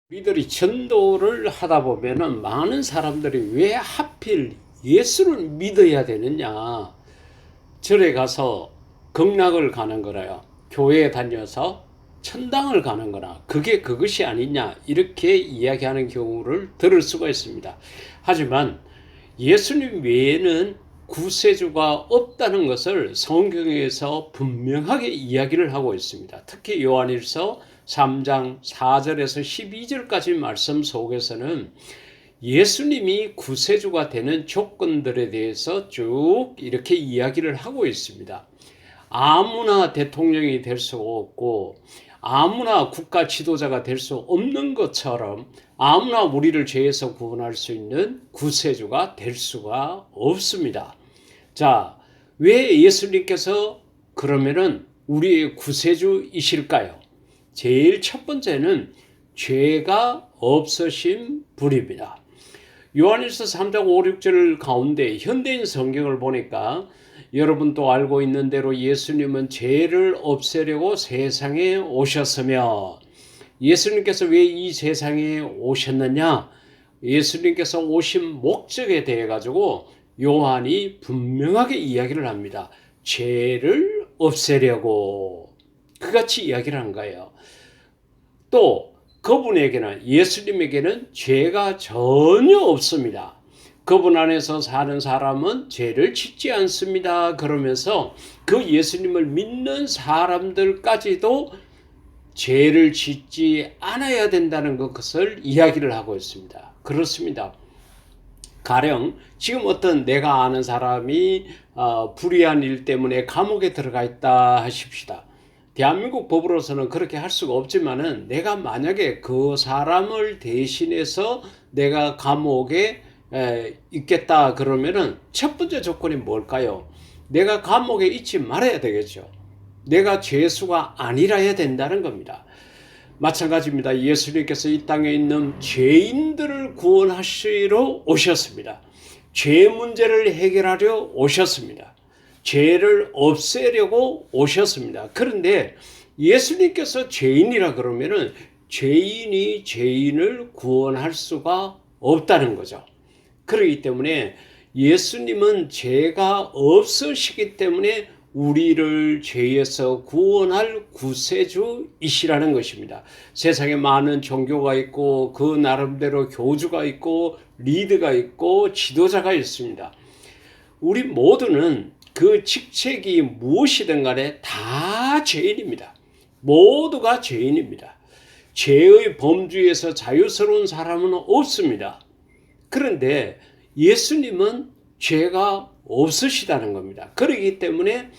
우리들이 전도를 하다 보면은 많은 사람들이 왜 하필 예수를 믿어야 되느냐, 절에 가서 극락을 가는 거라요, 교회에 다녀서 천당을 가는 거나 그게 그것이 아니냐, 이렇게 이야기하는 경우를 들을 수가 있습니다. 하지만 예수님 외에는 구세주가 없다는 것을 성경에서 분명하게 이야기를 하고 있습니다. 특히 요한일서 3장 4절에서 12절까지 말씀 속에서는 예수님이 구세주가 되는 조건들에 대해서 쭉 이렇게 이야기를 하고 있습니다. 아무나 대통령이 될 수 없고 아무나 국가 지도자가 될 수 없는 것처럼 아무나 우리를 죄에서 구원할 수 있는 구세주가 될 수가 없습니다. 자, 왜 예수님께서 그러면은 우리의 구세주이실까요? 제일 첫 번째는 죄가 없으신 분입니다. 요한일서 3장 5, 6절 가운데 현대인 성경을 보니까 여러분도 알고 있는 대로 예수님은 죄를 없애려고 세상에 오셨으며, 예수님께서 왜 이 세상에 오셨느냐, 예수님께서 오신 목적에 대해 가지고 요한이 분명하게 이야기를 합니다. 죄를 없애려고 그같이 이야기를 한 거예요. 또 그분에게는, 예수님에게는 죄가 전혀 없습니다. 그분 안에서 사는 사람은 죄를 짓지 않습니다. 그러면서 그 예수님을 믿는 사람들까지도 죄를 짓지 않아야 된다는 것을 이야기를 하고 있습니다. 그렇습니다. 가령 지금 어떤 내가 아는 사람이 불의한 일 때문에 감옥에 들어가 있다 하십시다. 대한민국 법으로서는 그렇게 할 수가 없지만은, 내가 만약에 그 사람을 대신해서 내가 감옥에 있겠다 그러면은 첫 번째 조건이 뭘까요? 내가 감옥에 있지 말아야 되겠죠. 내가 죄수가 아니라야 된다는 겁니다. 마찬가지입니다. 예수님께서 이 땅에 있는 죄인들을 구원하시러 오셨습니다. 죄 문제를 해결하려 오셨습니다. 죄를 없애려고 오셨습니다. 그런데 예수님께서 죄인이라 그러면은 죄인이 죄인을 구원할 수가 없다는 거죠. 그렇기 때문에 예수님은 죄가 없으시기 때문에 우리를 죄에서 구원할 구세주이시라는 것입니다. 세상에 많은 종교가 있고 그 나름대로 교주가 있고 리더가 있고 지도자가 있습니다. 우리 모두는 그 직책이 무엇이든 간에 다 죄인입니다. 모두가 죄인입니다. 죄의 범주에서 자유스러운 사람은 없습니다. 그런데 예수님은 죄가 없으시다는 겁니다. 그렇기 때문에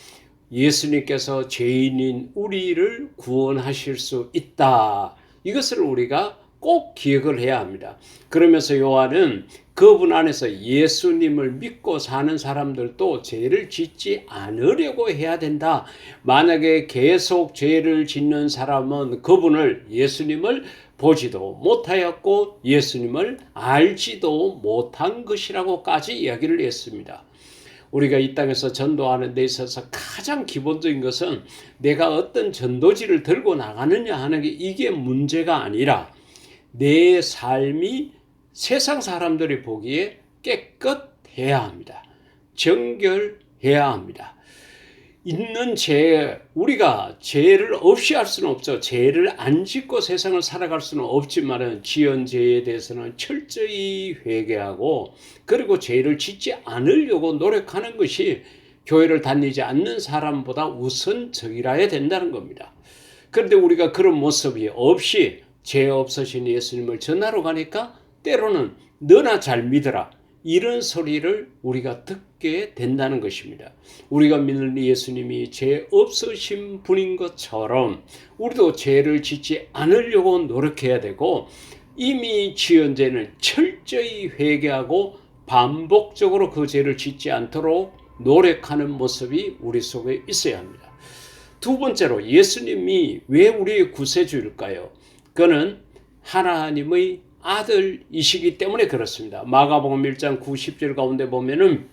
예수님께서 죄인인 우리를 구원하실 수 있다. 이것을 우리가 꼭 기억을 해야 합니다. 그러면서 요한은 그분 안에서 예수님을 믿고 사는 사람들도 죄를 짓지 않으려고 해야 된다. 만약에 계속 죄를 짓는 사람은 그분을, 예수님을 보지도 못하였고 예수님을 알지도 못한 것이라고까지 이야기를 했습니다. 우리가 이 땅에서 전도하는 데 있어서 가장 기본적인 것은 내가 어떤 전도지를 들고 나가느냐 하는 게, 이게 문제가 아니라 내 삶이 세상 사람들이 보기에 깨끗해야 합니다. 정결해야 합니다. 있는 죄, 우리가 죄를 없이 할 수는 없죠. 죄를 안 짓고 세상을 살아갈 수는 없지만 지은 죄에 대해서는 철저히 회개하고, 그리고 죄를 짓지 않으려고 노력하는 것이 교회를 다니지 않는 사람보다 우선적이라야 된다는 겁니다. 그런데 우리가 그런 모습이 없이 죄 없으신 예수님을 전하러 가니까 때로는 너나 잘 믿어라, 이런 소리를 우리가 듣게 된다는 것입니다. 우리가 믿는 예수님이 죄 없으신 분인 것처럼 우리도 죄를 짓지 않으려고 노력해야 되고, 이미 지은 죄는 철저히 회개하고 반복적으로 그 죄를 짓지 않도록 노력하는 모습이 우리 속에 있어야 합니다. 두 번째로, 예수님이 왜 우리의 구세주일까요? 그는 하나님의 아들이시기 때문에 그렇습니다. 마가복음 1장 90절 가운데 보면은,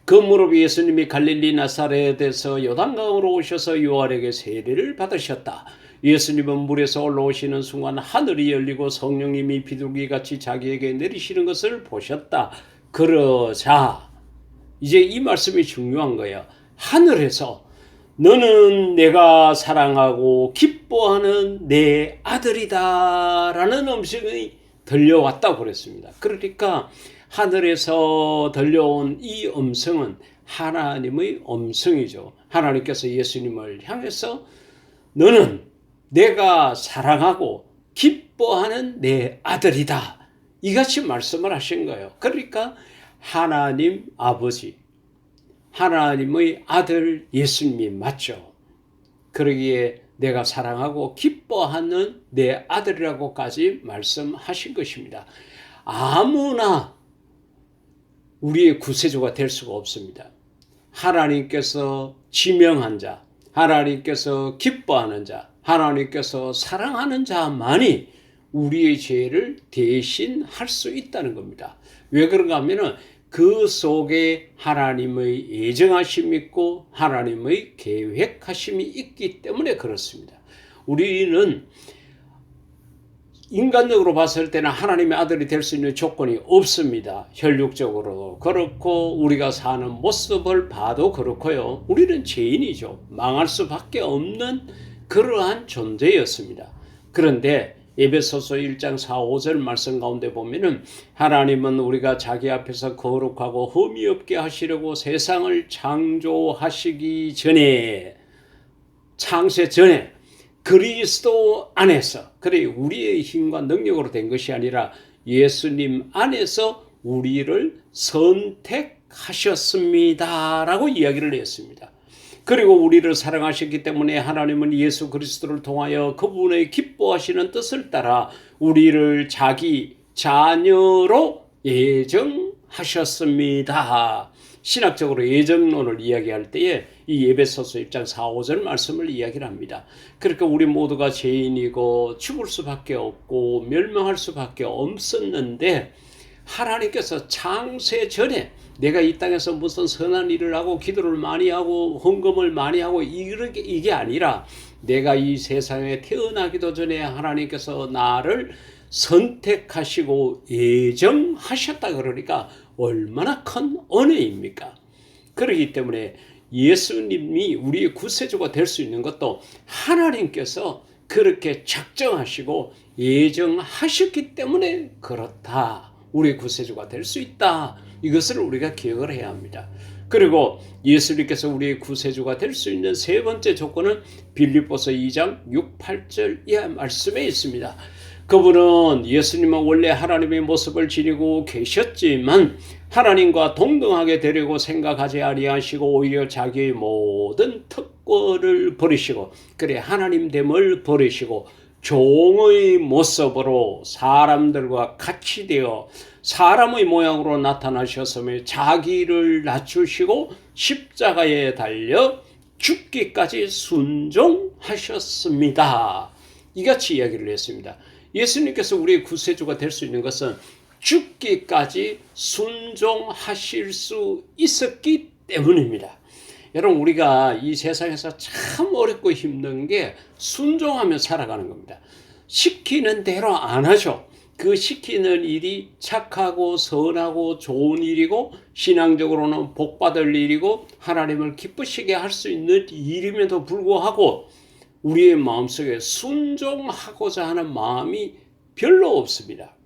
그 무렵 예수님이 갈릴리 나사렛에서 요단강으로 오셔서 요한에게 세례를 받으셨다. 예수님은 물에서 올라오시는 순간 하늘이 열리고 성령님이 비둘기같이 자기에게 내리시는 것을 보셨다. 그러자 이제 이 말씀이 중요한 거예요. 하늘에서 너는 내가 사랑하고 기뻐하는 내 아들이다 라는 음성이 들려왔다고 그랬습니다. 그러니까 하늘에서 들려온 이 음성은 하나님의 음성이죠. 하나님께서 예수님을 향해서 너는 내가 사랑하고 기뻐하는 내 아들이다. 이같이 말씀을 하신 거예요. 그러니까 하나님 아버지, 하나님의 아들 예수님이 맞죠. 그러기에 내가 사랑하고 기뻐하는 내 아들이라고까지 말씀하신 것입니다. 아무나 우리의 구세주가 될 수가 없습니다. 하나님께서 지명한 자, 하나님께서 기뻐하는 자, 하나님께서 사랑하는 자만이 우리의 죄를 대신할 수 있다는 겁니다. 왜 그런가 하면은 그 속에 하나님의 예정하심이 있고 하나님의 계획하심이 있기 때문에 그렇습니다. 우리는 인간적으로 봤을 때는 하나님의 아들이 될 수 있는 조건이 없습니다. 혈육적으로도 그렇고 우리가 사는 모습을 봐도 그렇고요. 우리는 죄인이죠. 망할 수밖에 없는 그러한 존재였습니다. 그런데 에베소서 1장 4, 5절 말씀 가운데 보면은 하나님은 우리가 자기 앞에서 거룩하고 흠이 없게 하시려고 세상을 창조하시기 전에, 창세 전에 그리스도 안에서, 그래 우리의 힘과 능력으로 된 것이 아니라 예수님 안에서 우리를 선택하셨습니다라고 이야기를 했습니다. 그리고 우리를 사랑하셨기 때문에 하나님은 예수 그리스도를 통하여 그분의 기뻐하시는 뜻을 따라 우리를 자기 자녀로 예정하셨습니다. 신학적으로 예정론을 이야기할 때에 이 에베소서 1장 4, 5절 말씀을 이야기를 합니다. 그러니까 우리 모두가 죄인이고 죽을 수밖에 없고 멸망할 수밖에 없었는데 하나님께서 창세 전에 내가 이 땅에서 무슨 선한 일을 하고 기도를 많이 하고 헌금을 많이 하고 이게 아니라 내가 이 세상에 태어나기도 전에 하나님께서 나를 선택하시고 예정하셨다 그러니까 얼마나 큰 은혜입니까? 그렇기 때문에 예수님이 우리의 구세주가 될 수 있는 것도 하나님께서 그렇게 작정하시고 예정하셨기 때문에 그렇다. 우리의 구세주가 될 수 있다. 이것을 우리가 기억을 해야 합니다. 그리고 예수님께서 우리의 구세주가 될 수 있는 세 번째 조건은 빌립보서 2장 6, 8절 이 말씀에 있습니다. 그분은 예수님은 원래 하나님의 모습을 지니고 계셨지만 하나님과 동등하게 되려고 생각하지 아니하시고 오히려 자기의 모든 특권을 버리시고 그래 하나님됨을 버리시고 종의 모습으로 사람들과 같이 되어 사람의 모양으로 나타나셨으며 자기를 낮추시고 십자가에 달려 죽기까지 순종하셨습니다. 이같이 이야기를 했습니다. 예수님께서 우리의 구세주가 될 수 있는 것은 죽기까지 순종하실 수 있었기 때문입니다. 여러분 우리가 이 세상에서 참 어렵고 힘든 게 순종하며 살아가는 겁니다. 시키는 대로 안 하죠. 그 시키는 일이 착하고 선하고 좋은 일이고 신앙적으로는 복받을 일이고 하나님을 기쁘시게 할 수 있는 일임에도 불구하고 우리의 마음속에 순종하고자 하는 마음이 별로 없습니다.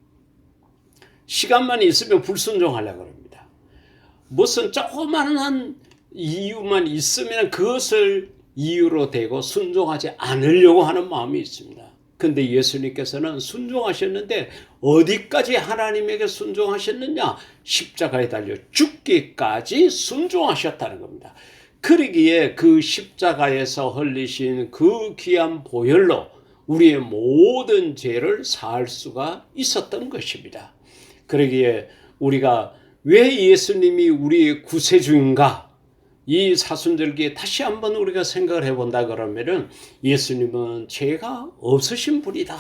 시간만 있으면 불순종하려고 합니다. 무슨 조그마한 이유만 있으면 그것을 이유로 대고 순종하지 않으려고 하는 마음이 있습니다. 근데 예수님께서는 순종하셨는데 어디까지 하나님에게 순종하셨느냐? 십자가에 달려 죽기까지 순종하셨다는 겁니다. 그러기에 그 십자가에서 흘리신 그 귀한 보혈로 우리의 모든 죄를 사할 수가 있었던 것입니다. 그러기에 우리가 왜 예수님이 우리의 구세주인가? 이 사순절기에 다시 한번 우리가 생각을 해본다 그러면은 예수님은 죄가 없으신 분이다.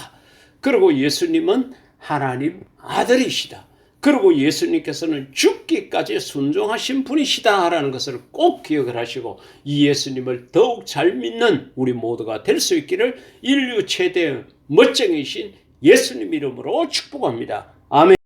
그리고 예수님은 하나님 아들이시다. 그리고 예수님께서는 죽기까지 순종하신 분이시다라는 것을 꼭 기억을 하시고 이 예수님을 더욱 잘 믿는 우리 모두가 될 수 있기를 인류 최대 멋쟁이신 예수님 이름으로 축복합니다. 아멘.